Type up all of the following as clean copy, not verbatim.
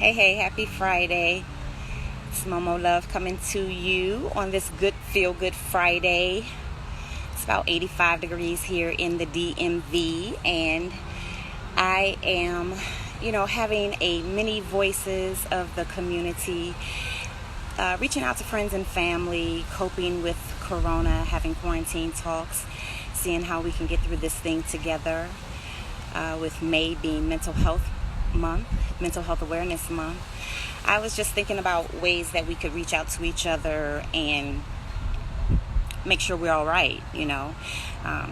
Hey, happy Friday. It's Momo Love coming to you on this good feel good Friday. It's about 85 degrees here in the DMV, and I am, having a many voices of the community, reaching out to friends and family, coping with Corona, having quarantine talks, seeing how we can get through this thing together. With May being Month, Mental Health Awareness Month, I was just thinking about ways that we could reach out to each other and make sure we're all right,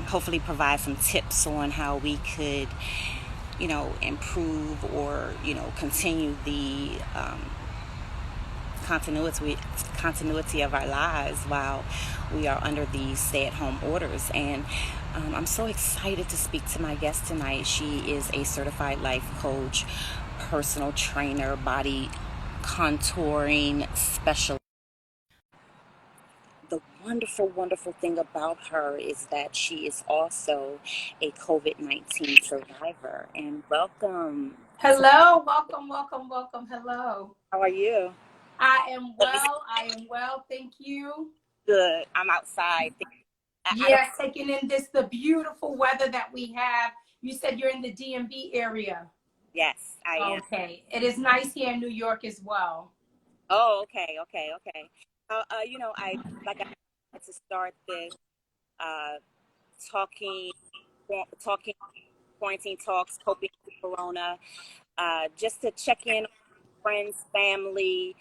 hopefully provide some tips on how we could, improve or, continue the continuity of our lives while we are under these stay-at-home orders. And I'm so excited to speak to my guest tonight. She is a certified life coach, personal trainer, body contouring specialist. The wonderful, wonderful thing about her is that she is also a COVID-19 survivor. And welcome. Hello, welcome. Hello. How are you? I am well. Thank you. Good. I'm outside. I don't. Yes, taking in the beautiful weather that we have. You said you're in the DMV area. Yes, I am. Okay. It is nice here in New York as well. Oh, okay. I like I had to start this uh, talking, talking quarantine talks, coping with Corona, just to check in on friends, family,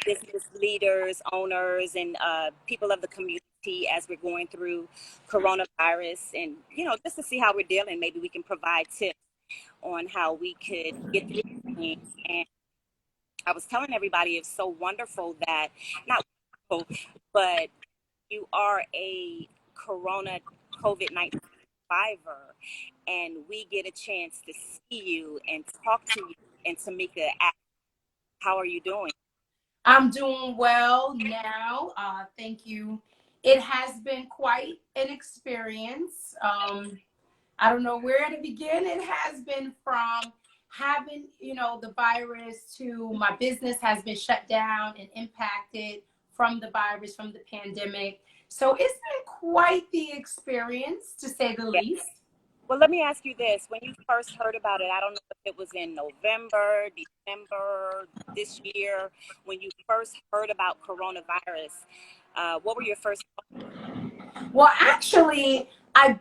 business leaders, owners, and people of the community as we're going through coronavirus, and just to see how we're dealing. Maybe we can provide tips on how we could get through things. And I was telling everybody it's so wonderful that, not wonderful, but you are a Corona COVID-19 survivor, and we get a chance to see you and talk to you. And Tamika, how are you doing? I'm doing well now. Thank you. It has been quite an experience. I don't know where to begin. It has been from having, the virus to my business has been shut down and impacted from the virus, from the pandemic. So it's been quite the experience, to say the Yeah. least. Well, let me ask you this. When you first heard about it, I don't know if it was in November, December this year, when you first heard about coronavirus, what were your first? Well, actually, I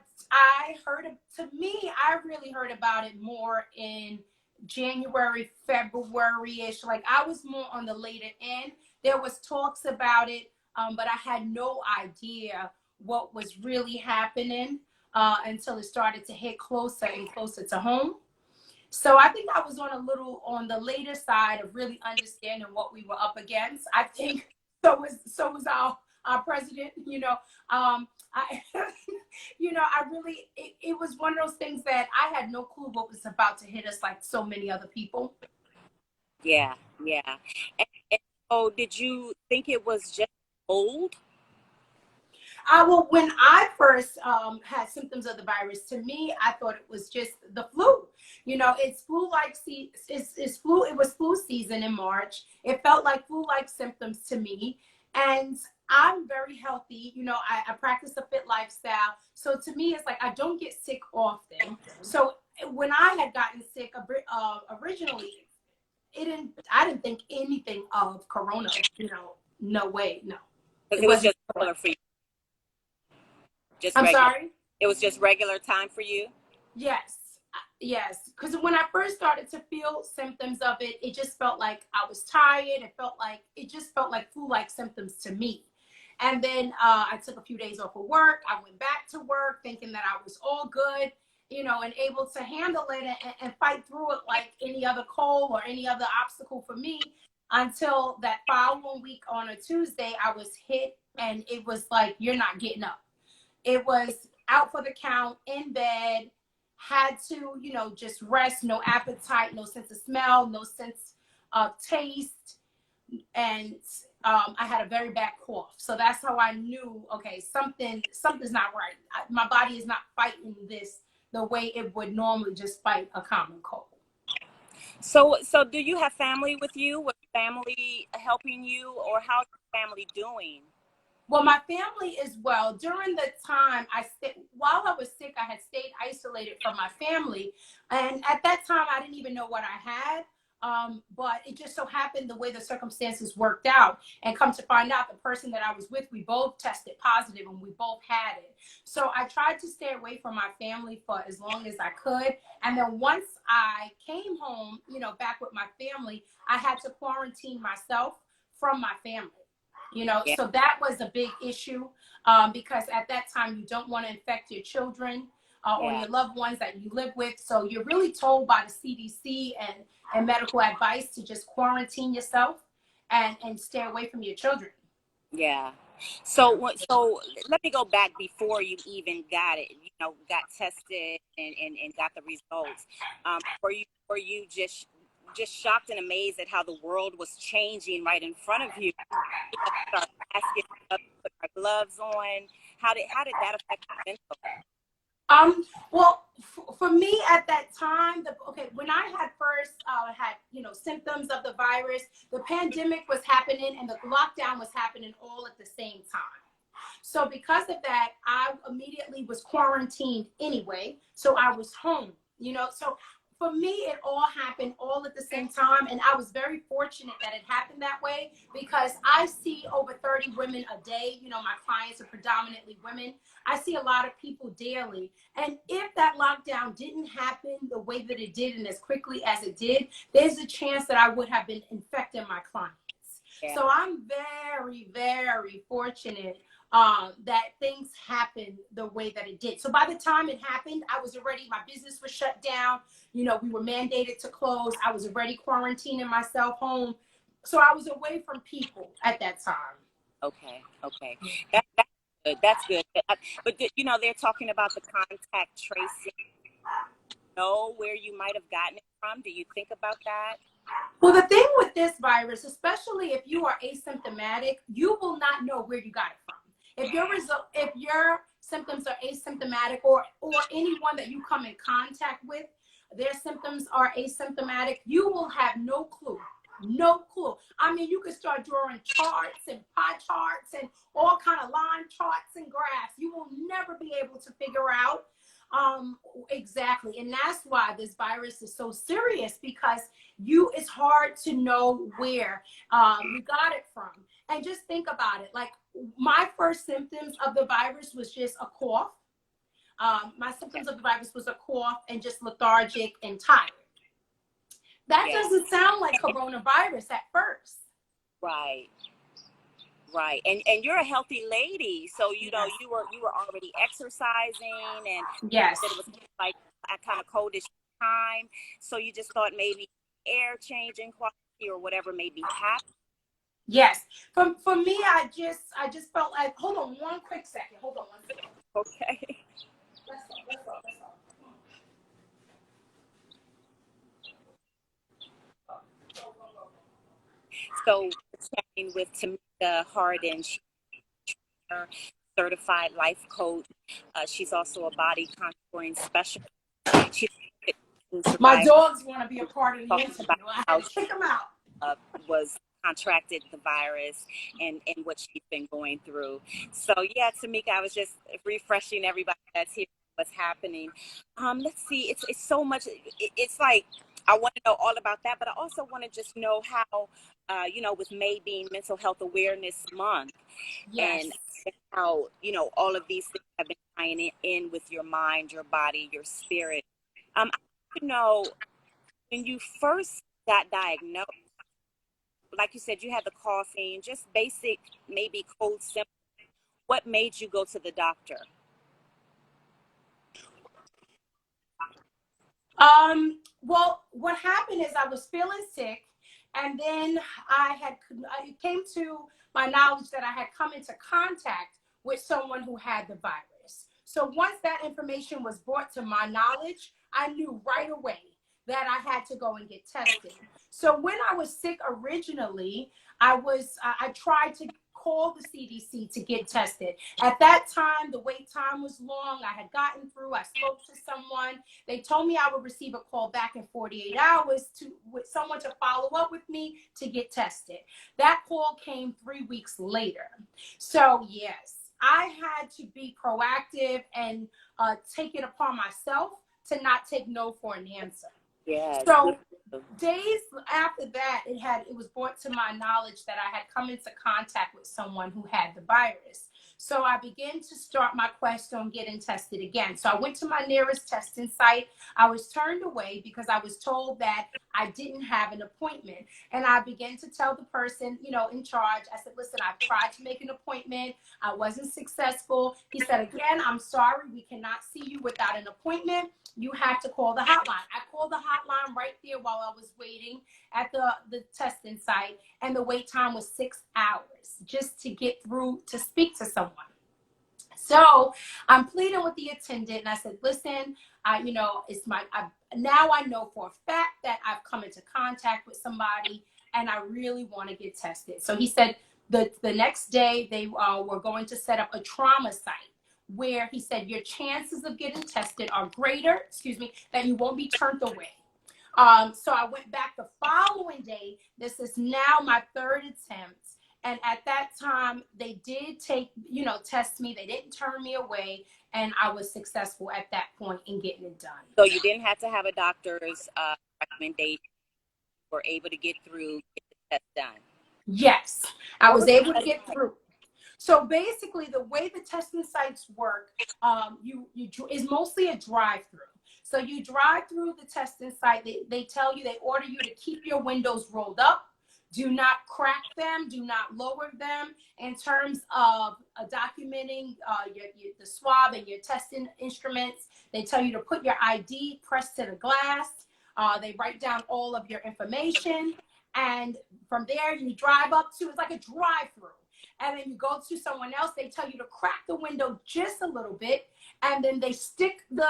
heard it, to me, I really heard about it more in January, February-ish. Like I was more on the later end. There was talks about it, but I had no idea what was really happening until it started to hit closer and closer to home. So I think I was on the later side of really understanding what we were up against. I think so was our president. I I really it was one of those things that I had no clue what was about to hit us like so many other people. Yeah, yeah. And so, did you think it was just old? Well, when I first had symptoms of the virus, to me, I thought it was just the flu. It's flu like it's flu. It was flu season in March. It felt like flu like symptoms to me, and I'm very healthy. I practice a fit lifestyle, so to me, it's like I don't get sick often. So when I had gotten sick originally, I didn't think anything of Corona. No way, no. Because It it was wasn't. just regular for you, just I'm regular. sorry. It was just regular time for you. Yes. Yes. Because when I first started to feel symptoms of it, it just felt like I was tired. It just felt like flu-like symptoms to me. And then I took a few days off of work. I went back to work thinking that I was all good, and able to handle it and fight through it like any other cold or any other obstacle for me until that following week on a Tuesday, I was hit and it was like, you're not getting up. It was out for the count, in bed, had to, just rest, no appetite, no sense of smell, no sense of taste. And I had a very bad cough. So that's how I knew, okay, something's not right. My body is not fighting this the way it would normally just fight a common cold. So do you have family with you? Was family helping you, or how's your family doing? Well, my family as well. During the time while I was sick, I had stayed isolated from my family, and at that time, I didn't even know what I had. But it just so happened the way the circumstances worked out, and come to find out, the person that I was with, we both tested positive, and we both had it. So I tried to stay away from my family for as long as I could, and then once I came home, back with my family, I had to quarantine myself from my family. Yeah, So that was a big issue, because at that time you don't want to infect your children, or yeah, your loved ones that you live with. So you're really told by the CDC and medical advice to just quarantine yourself and stay away from your children. yeah. So let me go back before you even got it. Got tested and got the results. Were you just shocked and amazed at how the world was changing right in front of you? Start asking us to put our gloves on. How did that affect your mental? Well, for me at that time, when I had first had symptoms of the virus, the pandemic was happening and the lockdown was happening all at the same time. So because of that, I immediately was quarantined anyway. So I was home. So for me, it all happened all at the same time. And I was very fortunate that it happened that way, because I see over 30 women a day. My clients are predominantly women. I see a lot of people daily. And if that lockdown didn't happen the way that it did and as quickly as it did, there's a chance that I would have been infecting my clients. Yeah, So I'm very, very fortunate that things happened the way that it did. So by the time it happened, my business was shut down. We were mandated to close. I was already quarantining myself home. So I was away from people at that time. okay, okay. That's good. That's good. But they're talking about the contact tracing. Know where you might have gotten it from? Do you think about that? Well, the thing with this virus, especially if you are asymptomatic, you will not know where you got it from. If your symptoms are asymptomatic, or anyone that you come in contact with, their symptoms are asymptomatic, you will have no clue. No clue. I mean, you could start drawing charts and pie charts and all kind of line charts and graphs. You will never be able to figure out exactly. And that's why this virus is so serious, because it's hard to know where you got it from. And just think about it. Like, my first symptoms of the virus was just a cough. My symptoms of the virus was a cough and just lethargic and tired. That Yeah. doesn't sound like coronavirus at first. Right. Right. And you're a healthy lady, so Yes. you were already exercising, and Yes. that it was like a kind of coldish time, so you just thought maybe air changing quality or whatever may be happening. Yes. For me, I just felt like, hold on one quick second. Hold on one second. Okay. Let's go. So chatting with Tamika Harden, she's a certified life coach. She's also a body contouring specialist. She's a My survivor, dogs want to be a part of the talking interview. about I how had to kick them out. was contracted the virus and what she's been going through. So yeah, Tamika, I was just refreshing everybody that's here what's happening. Let's see, it's so much. It's like I want to know all about that, but I also want to just know how, with May being Mental Health Awareness Month, Yes. and how all of these things have been tying in with your mind, your body, your spirit. I want to know, when you first got diagnosed, like you said, you had the coughing, just basic, maybe cold symptoms. What made you go to the doctor? Well, what happened is I was feeling sick, and then it came to my knowledge that I had come into contact with someone who had the virus. So once that information was brought to my knowledge, I knew right away that I had to go and get tested. So when I was sick originally, I tried to call the CDC to get tested. At that time, the wait time was long. I had gotten through. I spoke to someone. They told me I would receive a call back in 48 hours with someone to follow up with me to get tested. That call came 3 weeks later. So yes, I had to be proactive and take it upon myself to not take no for an answer. Yes. So days after that, it was brought to my knowledge that I had come into contact with someone who had the virus. So I began to start my quest on getting tested again. So I went to my nearest testing site. I was turned away because I was told that I didn't have an appointment. And I began to tell the person, in charge, I said, listen, I've tried to make an appointment. I wasn't successful. He said, again, I'm sorry, we cannot see you without an appointment. You have to call the hotline. I called the hotline right there while I was waiting at the testing site, and the wait time was 6 hours just to get through to speak to someone. So I'm pleading with the attendant, and I said, listen, now I know for a fact that I've come into contact with somebody, and I really want to get tested. So he said the next day they were going to set up a trauma site, where he said your chances of getting tested are greater, that you won't be turned away. So I went back the following day. This is now my third attempt. And at that time, they did test me. They didn't turn me away. And I was successful at that point in getting it done. So you didn't have to have a doctor's recommendation. You were able to get through, get the test done. Yes, I was able to get through. So basically, the way the testing sites work, is mostly a drive-through. So you drive through the testing site. They tell you, they order you to keep your windows rolled up. Do not crack them. Do not lower them. In terms of documenting the swab and your testing instruments, they tell you to put your ID pressed to the glass. They write down all of your information. And from there, you drive up to, it's like a drive-through. And then you go to someone else, they tell you to crack the window just a little bit. And then they stick the,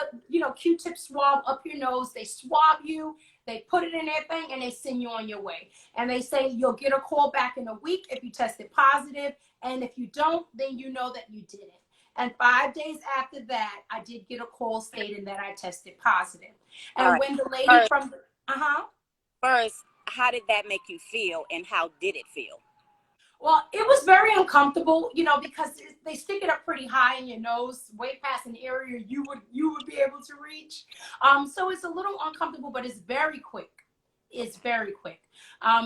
Q-tip swab up your nose. They swab you, they put it in their thing, and they send you on your way. And they say you'll get a call back in a week if you tested positive. And if you don't, then you know that you didn't. And 5 days after that, I did get a call stating that I tested positive. And right. when the lady from the, First, how did that make you feel, and how did it feel? Well, it was very uncomfortable, because they stick it up pretty high in your nose, way past an area you would be able to reach. So it's a little uncomfortable, but it's very quick. It's very quick.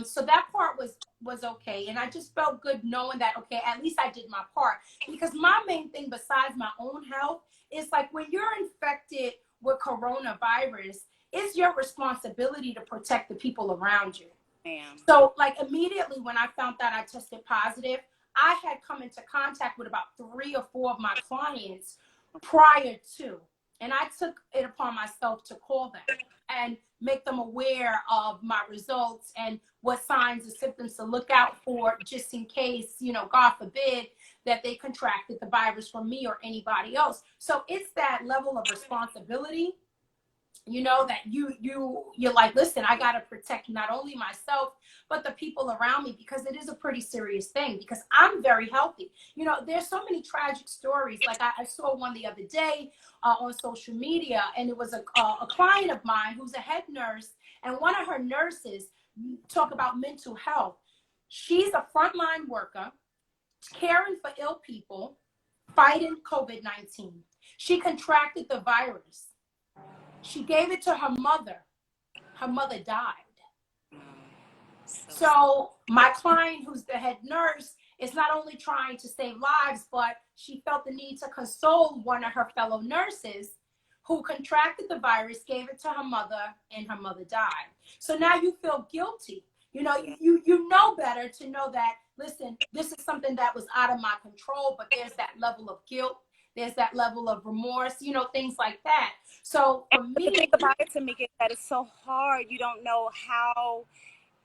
So that part was okay. And I just felt good knowing that, okay, at least I did my part. Because my main thing besides my own health is, like, when you're infected with coronavirus, it's your responsibility to protect the people around you. So, like, immediately when I found that I tested positive, I had come into contact with about 3 or 4 of my clients prior to, and I took it upon myself to call them and make them aware of my results and what signs and symptoms to look out for, just in case, God forbid, that they contracted the virus from me or anybody else. So it's that level of responsibility, that you're like, listen, I got to protect not only myself, but the people around me, because it is a pretty serious thing, because I'm very healthy. There's so many tragic stories. Like I saw one the other day on social media, and it was a client of mine who's a head nurse, and one of her nurses talk about mental health. She's a frontline worker, caring for ill people, fighting COVID-19. She contracted the virus. She gave it to her mother. Her mother died. So my client, who's the head nurse, is not only trying to save lives, but she felt the need to console one of her fellow nurses who contracted the virus, gave it to her mother, and her mother died. So now you feel guilty. You know better to know that, listen, this is something that was out of my control, but there's that level of guilt. There's that level of remorse, things like that. So for me, the thing about it, Tamika, that it's so hard. You don't know how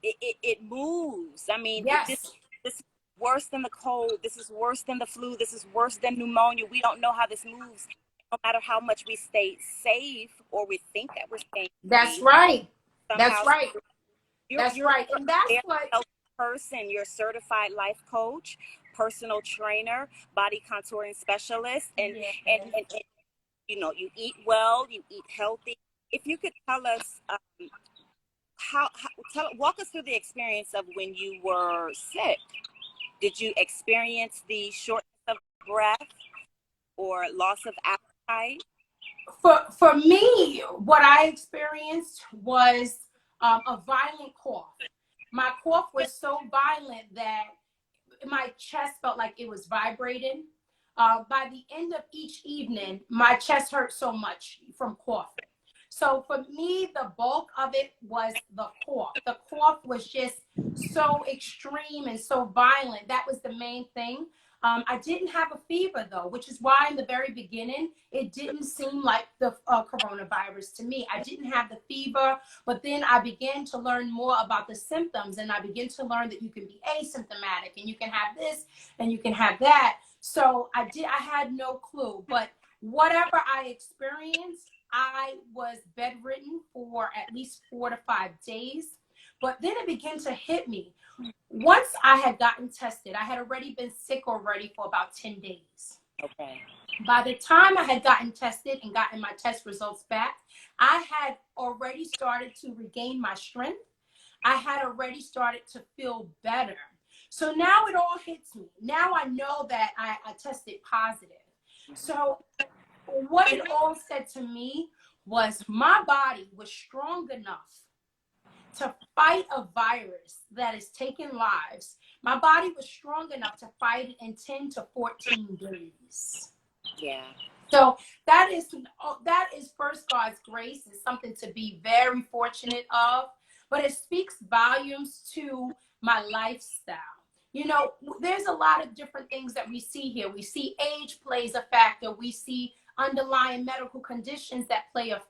it moves. I mean, yes. This is worse than the cold. This is worse than the flu. This is worse than pneumonia. We don't know how this moves, no matter how much we stay safe or we think that we're staying That's safe. right. Somehow, that's right. You're right. And that's what person. You're a certified life coach. personal trainer, body contouring specialist, and, Yes. and you know, you eat well, you eat healthy. If you could tell us walk us through the experience of when you were sick. Did you experience the shortness of breath or loss of appetite? For me, what I experienced was a violent cough. My cough was so violent that my chest felt like it was vibrating. By the end of each evening, my chest hurt so much from coughing. So for me, the bulk of it was the cough. The cough was just so extreme and so violent. That was the main thing. I didn't have a fever though, which is why in the very beginning, it didn't seem like the coronavirus to me. I didn't have the fever, but then I began to learn more about the symptoms, and I began to learn that you can be asymptomatic and you can have this and you can have that. So I had no clue, but whatever I experienced, I was bedridden for at least 4 to 5 days. But then it began to hit me. Once I had gotten tested, I had already been sick already for about 10 days. Okay. By the time I had gotten tested and gotten my test results back, I had already started to regain my strength. I had already started to feel better. So now it all hits me. Now I know that I tested positive. So what it all said to me was my body was strong enough to fight a virus that is taking lives. My body was strong enough to fight it in 10 to 14 days. Yeah. So that is first God's grace. It's something to be very fortunate of, but it speaks volumes to my lifestyle. You know, there's a lot of different things that we see here. We see age plays a factor. We see underlying medical conditions that play a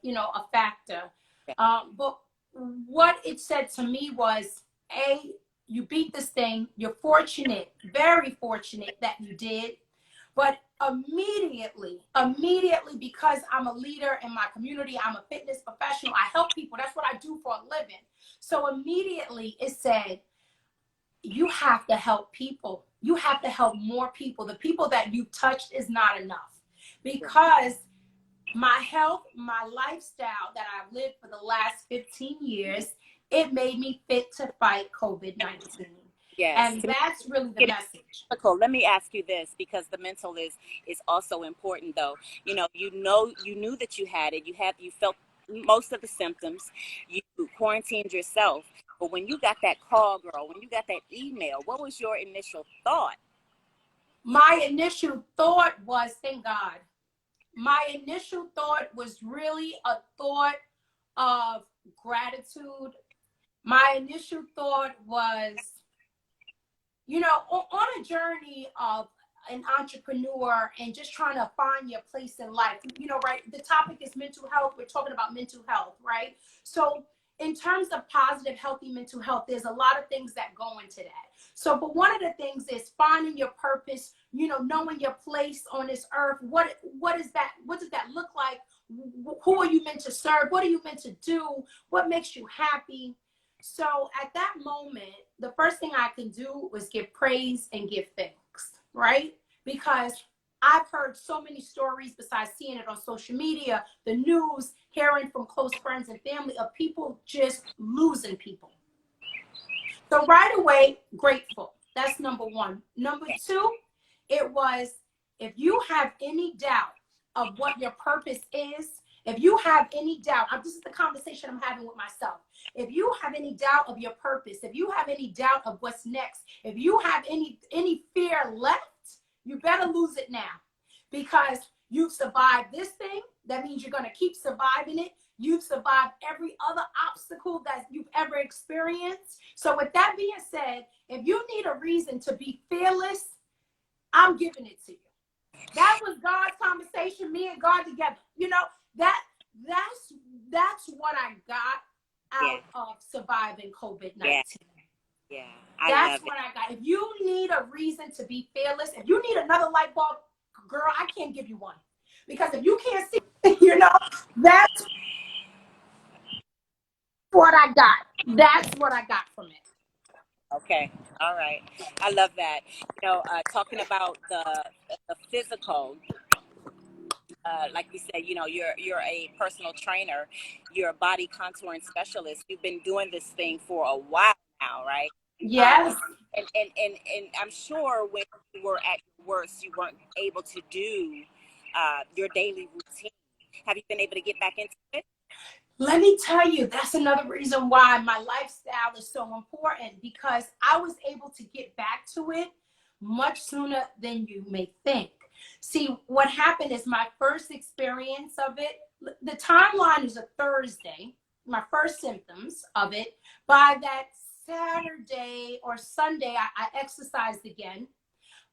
factor. But what it said to me was, you beat this thing. You're fortunate, very fortunate that you did. But immediately, because I'm a leader in my community, I'm a fitness professional, I help people. That's what I do for a living. So immediately it said, you have to help people. You have to help more people. The people that you touched is not enough. Because my health, my lifestyle that I've lived for the last 15 years, it made me fit to fight COVID-19. Yes. And that's really the message. Let me ask you this, because the mental is also important though. You knew that you had it. You felt most of the symptoms. You quarantined yourself. But when you got that call, girl, when you got that email, what was your initial thought? My initial thought was, thank God. My initial thought was really a thought of gratitude. My initial thought was, on a journey of an entrepreneur and just trying to find your place in life, right? The topic is mental health. We're talking about mental health, right? So in terms of positive, healthy mental health, there's a lot of things that go into that. So, but one of the things is finding your purpose, knowing your place on this earth. What is that? What does that look like? Who are you meant to serve? What are you meant to do? What makes you happy? So at that moment, the first thing I can do was give praise and give thanks, right? Because I've heard so many stories besides seeing it on social media, the news, hearing from close friends and family of people just losing people. So right away, grateful. That's number one. Number two, it was, if you have any doubt of what your purpose is, if you have any doubt, this is the conversation I'm having with myself. If you have any doubt of your purpose, if you have any doubt of what's next, if you have any fear left, you better lose it now. Because you've survived this thing, that means you're going to keep surviving it. You've survived every other obstacle that you've ever experienced. So with that being said, if you need a reason to be fearless, I'm giving it to you. That was God's conversation, me and God together. That's what I got out of surviving COVID-19. Yeah. That's what I got. If you need a reason to be fearless, if you need another light bulb, girl, I can't give you one. Because if you can't see, that's what I got. That's what I got from it. Okay. All right. I love that. Talking about the physical, like you said, you're a personal trainer, you're a body contouring specialist. You've been doing this thing for a while now, right? Yes. And I'm sure when you were at your worst, you weren't able to do your daily routine. Have you been able to get back into it? Let me tell you, that's another reason why my lifestyle is so important, because I was able to get back to it much sooner than you may think. See, what happened is my first experience of it, the timeline is a Thursday, my first symptoms of it. By that Saturday or Sunday, I exercised again.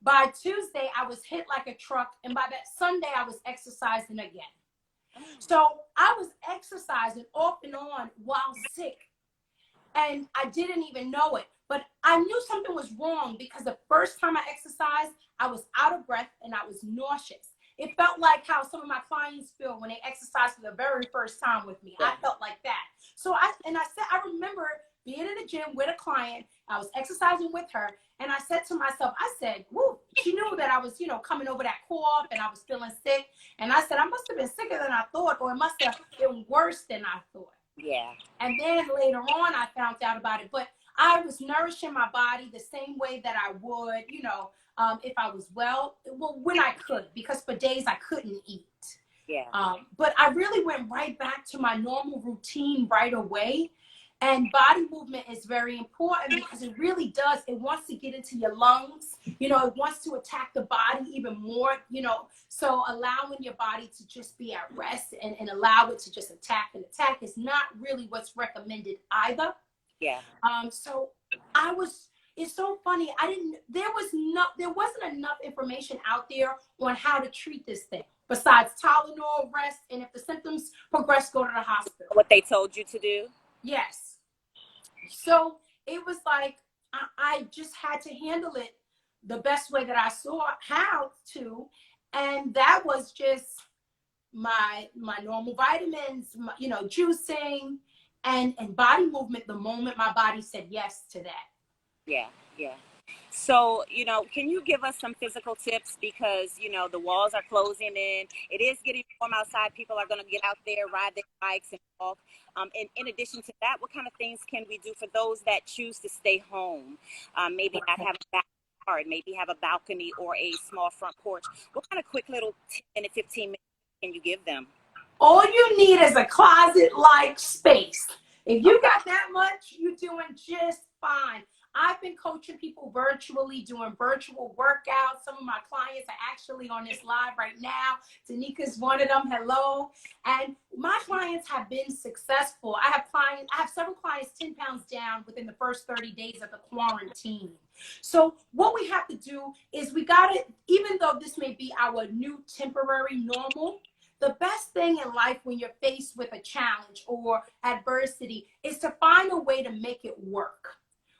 By Tuesday, I was hit like a truck. And by that Sunday, I was exercising again. So I was exercising off and on while sick, and I didn't even know it. But I knew something was wrong, because the first time I exercised, I was out of breath and I was nauseous. It felt like how some of my clients feel when they exercise for the very first time with me. I felt like that. So I remember being in the gym with a client. I was exercising with her, and I said to myself, I said, woo, she knew that I was, coming over that cough and I was feeling sick. And I said, I must have been sicker than I thought, or it must have been worse than I thought. Yeah. And then later on, I found out about it. But I was nourishing my body the same way that I would, if I was well, when I could, because for days I couldn't eat. Yeah. But I really went right back to my normal routine right away. And body movement is very important, because it really does. It wants to get into your lungs. It wants to attack the body even more, So allowing your body to just be at rest and allow it to just attack is not really what's recommended either. Yeah. So it's so funny. There wasn't enough information out there on how to treat this thing besides Tylenol, rest, and if the symptoms progress, go to the hospital. What they told you to do? Yes. So it was like, I just had to handle it the best way that I saw how to. And that was just my normal vitamins, juicing and body movement the moment my body said yes to that. Yeah. Yeah. So, can you give us some physical tips? Because, the walls are closing in. It is getting warm outside. People are going to get out there, ride their bikes and walk. And in addition to that, what kind of things can we do for those that choose to stay home? Maybe not have a backyard, maybe have a balcony or a small front porch. What kind of quick little 10-minute, 15-minute can you give them? All you need is a closet-like space. If you got that much, you're doing just fine. I've been coaching people virtually, doing virtual workouts. Some of my clients are actually on this live right now. Tamika's one of them. Hello. And my clients have been successful. I have several clients 10 pounds down within the first 30 days of the quarantine. So what we have to do is even though this may be our new temporary normal, the best thing in life when you're faced with a challenge or adversity is to find a way to make it work.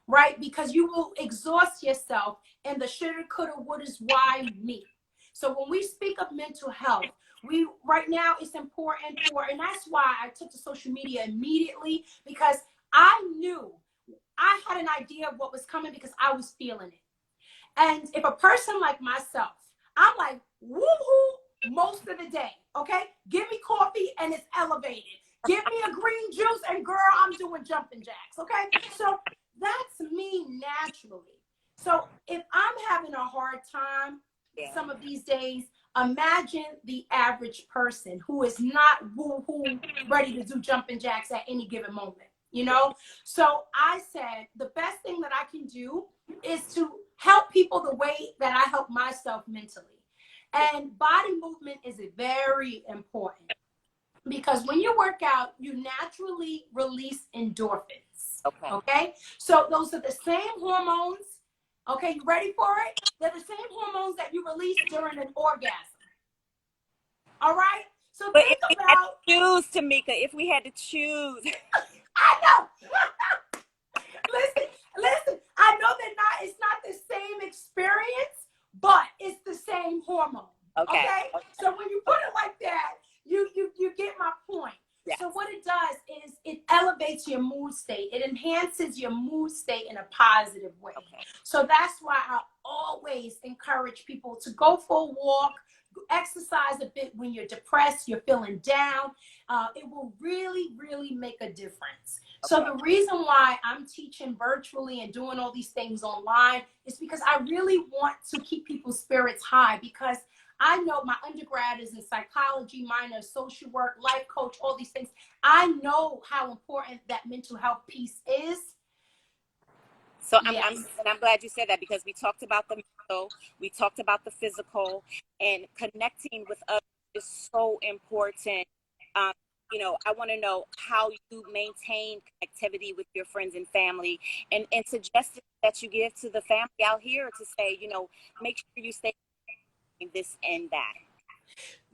Right? Because you will exhaust yourself in the shoulda, coulda, wouldas, why me. So when we speak of mental health, right now it's important and that's why I took to social media immediately, because I knew I had an idea of what was coming because I was feeling it. And if a person like myself, I'm like, woohoo most of the day, okay? Give me coffee and it's elevated. Give me a green juice and girl, I'm doing jumping jacks, okay? So that's me naturally. So if I'm having a hard time some of these days, imagine the average person who is not woo-hoo ready to do jumping jacks at any given moment, So I said, the best thing that I can do is to help people the way that I help myself mentally. And body movement is very important, because when you work out, you naturally release endorphins. Okay. So those are the same hormones. Okay. You ready for it? They're the same hormones that you release during an orgasm. All right. So but think if we about. had to choose, Tamika, if we had to choose. I know. listen. I know it's not the same experience, but it's the same hormone. Okay. So when you put it like that, you get my point. So what it does is it elevates your mood state. It enhances your mood state in a positive way. Okay. So that's why I always encourage people to go for a walk, exercise a bit when you're depressed, you're feeling down. It will really, really make a difference. So the reason why I'm teaching virtually and doing all these things online is because I really want to keep people's spirits high, because I know my undergrad is in psychology, minor social work, life coach, all these things. I know how important that mental health piece is. So I'm glad you said that, because we talked about the mental, we talked about the physical, and connecting with others is so important. You know, I want to know how you maintain connectivity with your friends and family, and suggestions that you give to the family out here to say, you know, make sure you stay this and that.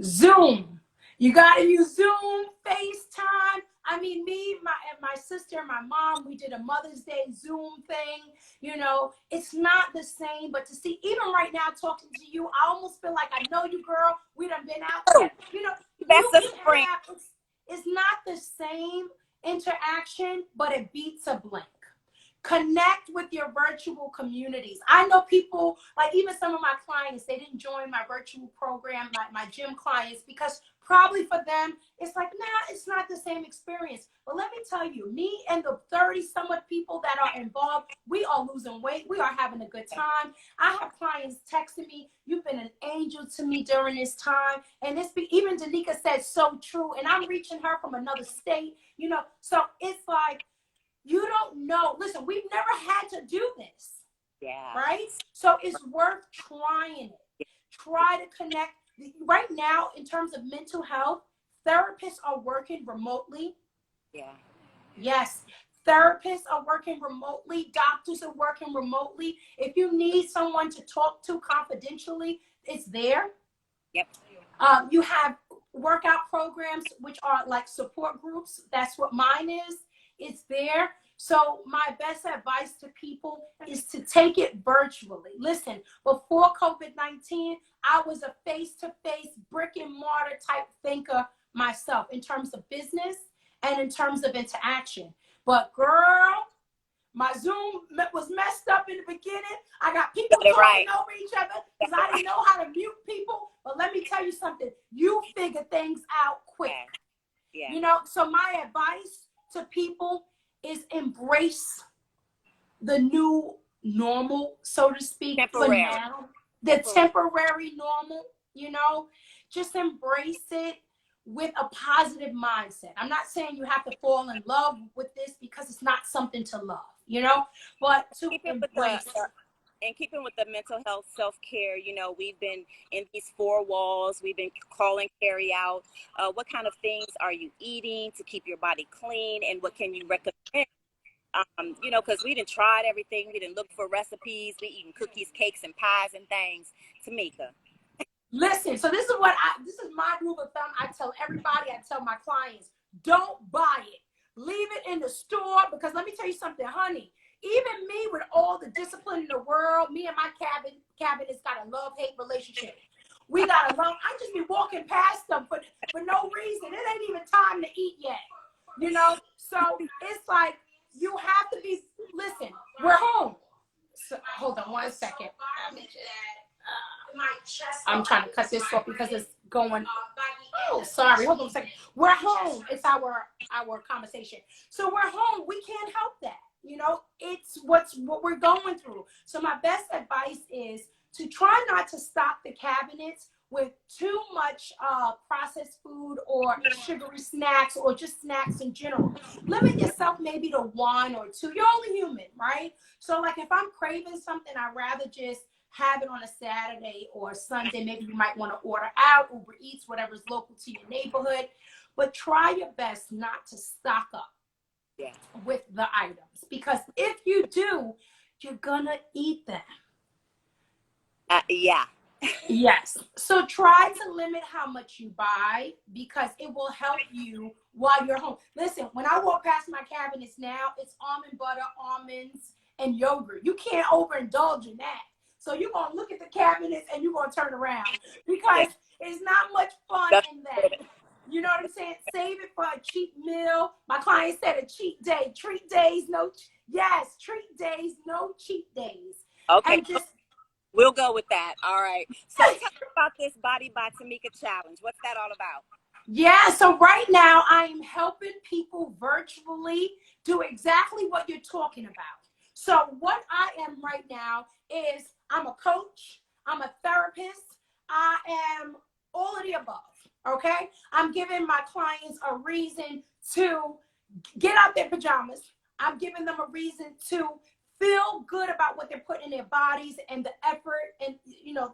Zoom. You got to use Zoom, FaceTime. I mean, me, my sister, my mom, we did a Mother's Day Zoom thing. You know, it's not the same, but to see, even right now, talking to you, I almost feel like I know you, girl. We done been out there. You know, That's the spring. It's not the same interaction, but it beats a blink. Connect with your virtual communities. I know people, like even some of my clients, they didn't join my virtual program, my gym clients, because probably for them, it's like, nah, it's not the same experience. But let me tell you, me and the 30 somewhat people that are involved, we are losing weight. We are having a good time. I have clients texting me, you've been an angel to me during this time. And even Tamika said so true. And I'm reaching her from another state, you know, so it's like, you don't know. Listen, we've never had to do this. Yeah. Right? So it's worth trying it. Try to connect. Right now, in terms of mental health, therapists are working remotely. Yeah. Yes. Therapists are working remotely. Doctors are working remotely. If you need someone to talk to confidentially, it's there. Yep. You have workout programs, which are like support groups. That's what mine is. It's there. So my best advice to people is to take it virtually. Listen, before COVID-19, I was a face-to-face brick and mortar type thinker myself in terms of business and in terms of interaction. But girl, my Zoom was messed up in the beginning. I got people talking over each other because I didn't know how to mute people. But let me tell you something. You figure things out quick. Yeah. You know, so my advice to people is embrace the new normal, so to speak, for now. The temporary normal, you know, just embrace it with a positive mindset. I'm not saying you have to fall in love with this, because it's not something to love, you know, but to embrace it. And keeping with the mental health self-care, you know, we've been in these four walls. We've been calling carry out. What kind of things are you eating to keep your body clean, and what can you recommend? You know, because we didn't try everything. We didn't look for recipes. We eating cookies, cakes, and pies and things. Tamika. Listen, so this is my rule of thumb. I tell everybody, I tell my clients, don't buy it. Leave it in the store, because let me tell you something, honey. Even me, with all the discipline in the world, me and my cabinet's got a love-hate relationship. We got a love. I just be walking past them for no reason. It ain't even time to eat yet, you know? So it's like, you have to be, listen, we're home. So, hold on one second. I'm trying to cut this off because it's going. Oh, sorry. Hold on a second. We're home. It's our conversation. So we're home. We can't help that. You know, it's what we're going through. So my best advice is to try not to stock the cabinets with too much processed food or sugary snacks, or just snacks in general. Limit yourself maybe to one or two. You're only human, right? So like if I'm craving something, I'd rather just have it on a Saturday or a Sunday. Maybe you might want to order out, Uber Eats, whatever's local to your neighborhood. But try your best not to stock up with the items, because if you do, you're gonna eat them. Yes. So try to limit how much you buy, because it will help you while you're home. Listen, when I walk past my cabinets now, it's almond butter, almonds, and yogurt. You can't overindulge in that. So you're going to look at the cabinets and you're going to turn around, because it's not much fun in that. You know what I'm saying? Save it for a cheap meal. My client said a cheat day. Treat days, no. Yes, treat days, no cheat days. Okay, And just we'll go with that. All right. So tell us about this Body by Tamika challenge. What's that all about? yeah, so right now I am helping people virtually do exactly what you're talking about. So what I am right now is I'm a coach, I'm a therapist, I am all of the above. Okay? I'm giving my clients a reason to get out their pajamas. I'm giving them a reason to feel good about what they're putting in their bodies and the effort and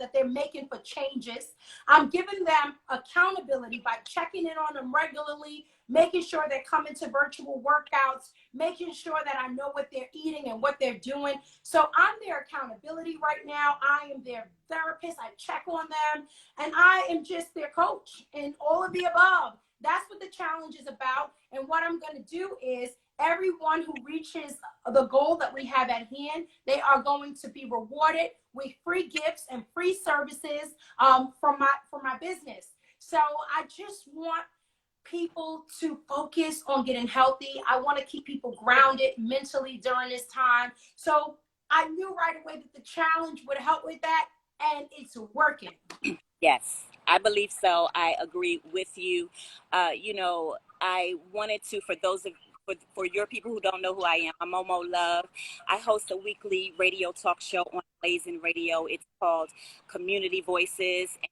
that they're making for changes. I'm giving them accountability by checking in on them regularly, making sure they're coming to virtual workouts, making sure that I know what they're eating and what they're doing. So I'm their accountability right now. I am their therapist. I check on them, and I am just their coach and all of the above. That's what the challenge is about. And what I'm going to do is everyone who reaches the goal that we have at hand, they are going to be rewarded with free gifts and free services from my business. So I just want people to focus on getting healthy. I want to keep people grounded mentally during this time. So I knew right away that the challenge would help with that, and it's working. Yes, I believe so. I agree with you. I wanted to, for those of for your people who don't know who I am, I'm MoMo Love. I host a weekly radio talk show on Blazing Radio. It's called Community Voices. And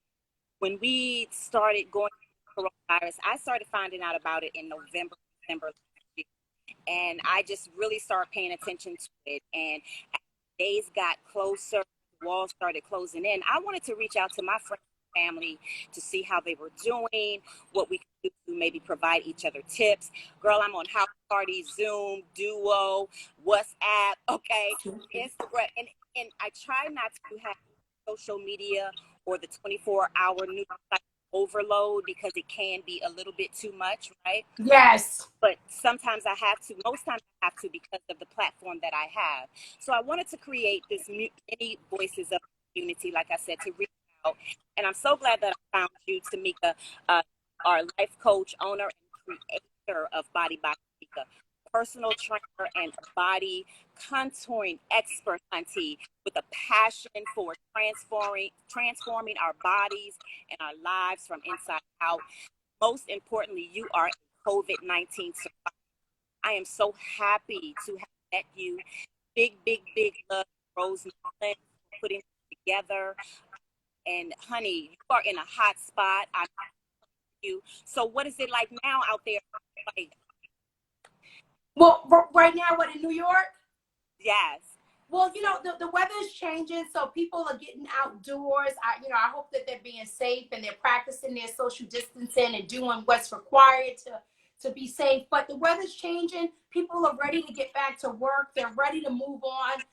when we started going through coronavirus, I started finding out about it in November, December last year. And I just really started paying attention to it. And as days got closer, walls started closing in. I wanted to reach out to my friends and family to see how they were doing, what we could do to maybe provide each other tips. Girl, I'm on House Party, Zoom, Duo, WhatsApp, okay, Instagram. And I try not to have social media or the 24-hour news cycle overload because it can be a little bit too much, right? Yes. But sometimes I have to, most times I have to because of the platform that I have. So I wanted to create this many voices of community, like I said, to reach out. And I'm so glad that I found you, Tamika, our life coach, owner, and creator of Body by Tamika, personal trainer and body contouring expert, auntie, with a passion for transforming our bodies and our lives from inside out. Most importantly, you are a COVID-19 survivor. I am so happy to have met you. Big, big, big love, Rose Nolan, for putting it together. And honey, you are in a hot spot. I love you. So what is it like now out there? Like, Well, right now, what, in New York? yes. Well, the weather is changing, so people are getting outdoors. I hope that they're being safe and they're practicing their social distancing and doing what's required to be safe. But the weather's changing. People are ready to get back to work. They're ready to move on,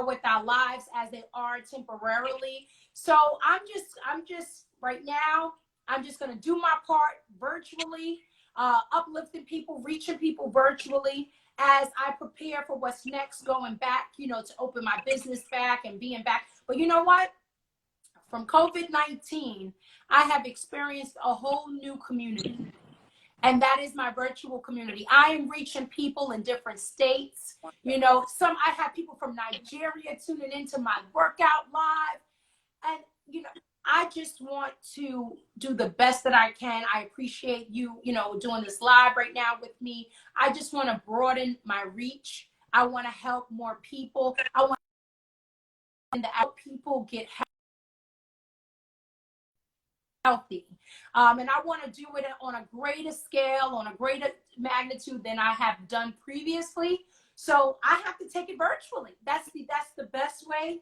with our lives as they are temporarily. So I'm just right now, I'm just going to do my part virtually, uplifting people, reaching people virtually as I prepare for what's next, going back, to open my business back and being back. But you know what? From COVID-19, I have experienced a whole new community. And that is my virtual community. I am reaching people in different states. I have people from Nigeria tuning into my workout live. And, I just want to do the best that I can. I appreciate you, doing this live right now with me. I just want to broaden my reach. I want to help more people. I want to help people get healthy. And I want to do it on a greater scale, on a greater magnitude than I have done previously. So I have to take it virtually. That's the best way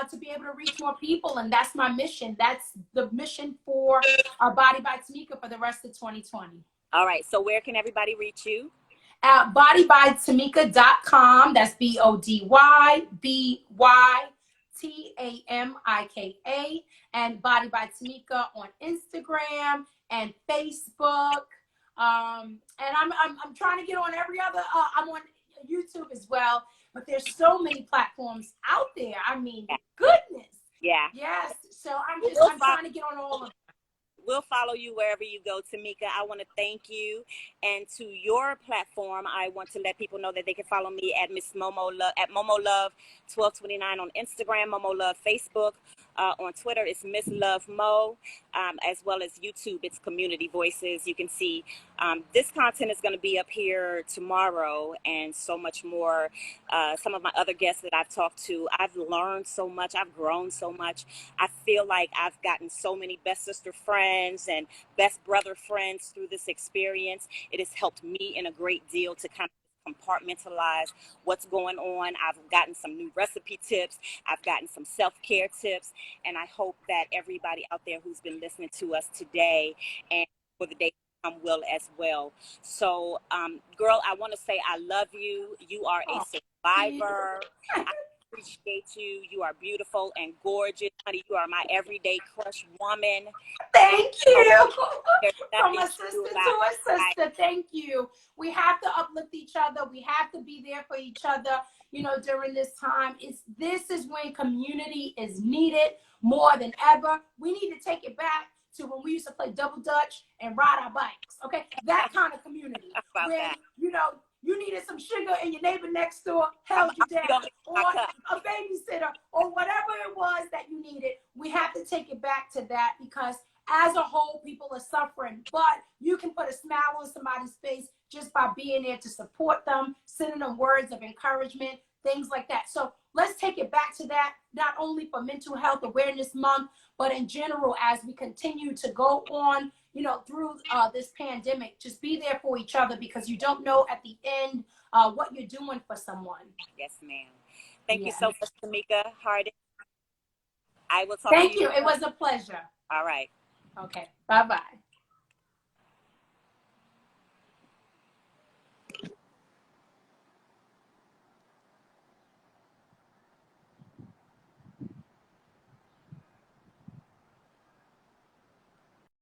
to be able to reach more people. And that's my mission. That's the mission for our Body by Tamika for the rest of 2020. All right. So where can everybody reach you? At bodybytamika.com. That's BODYBYTAMIKA. And Body by Tamika on Instagram and Facebook. And I'm trying to get on every other. I'm on YouTube as well. But there's so many platforms out there. I mean, goodness. Yeah. Yes. So I'm trying to get on all of them. we'll follow you wherever you go, Tamika. I want to thank you, and to your platform, I want to let people know that they can follow me at Miss Momo Love at Momo Love 1229 on Instagram, Momo Love Facebook. On Twitter, it's Miss Love Mo, as well as YouTube. It's Community Voices. You can see this content is going to be up here tomorrow, and so much more. Some of my other guests that I've talked to, I've learned so much. I've grown so much. I feel like I've gotten so many best sister friends and best brother friends through this experience. It has helped me in a great deal to kind of compartmentalize what's going on. I've gotten some new recipe tips. I've gotten some self-care tips. And I hope that everybody out there who's been listening to us today and for the day to come will as well. So, girl, I want to say I love you. You are a survivor. I appreciate you. You are beautiful and gorgeous. Honey, you are my everyday crush woman. Thank you. There's From nothing a to sister do to about a it. sister. Thank you. We have to uplift each other. We have to be there for each other, you know, during this time. This is when community is needed more than ever. We need to take it back to when we used to play double dutch and ride our bikes. Okay, that kind of community About when that. you know you needed some sugar and your neighbor next door held you down, or a babysitter, or whatever it was that you needed. We have to take it back to that, because as a whole, people are suffering, but you can put a smile on somebody's face just by being there to support them, sending them words of encouragement, things like that. So let's take it back to that, not only for Mental Health Awareness Month, but in general, as we continue to go on, you know, through this pandemic. Just be there for each other, because you don't know at the end what you're doing for someone. Yes, ma'am. Thank you Yeah. so much, Tamika Harden. I will talk to you. Thank you. It was a pleasure. All right. Okay. Bye-bye.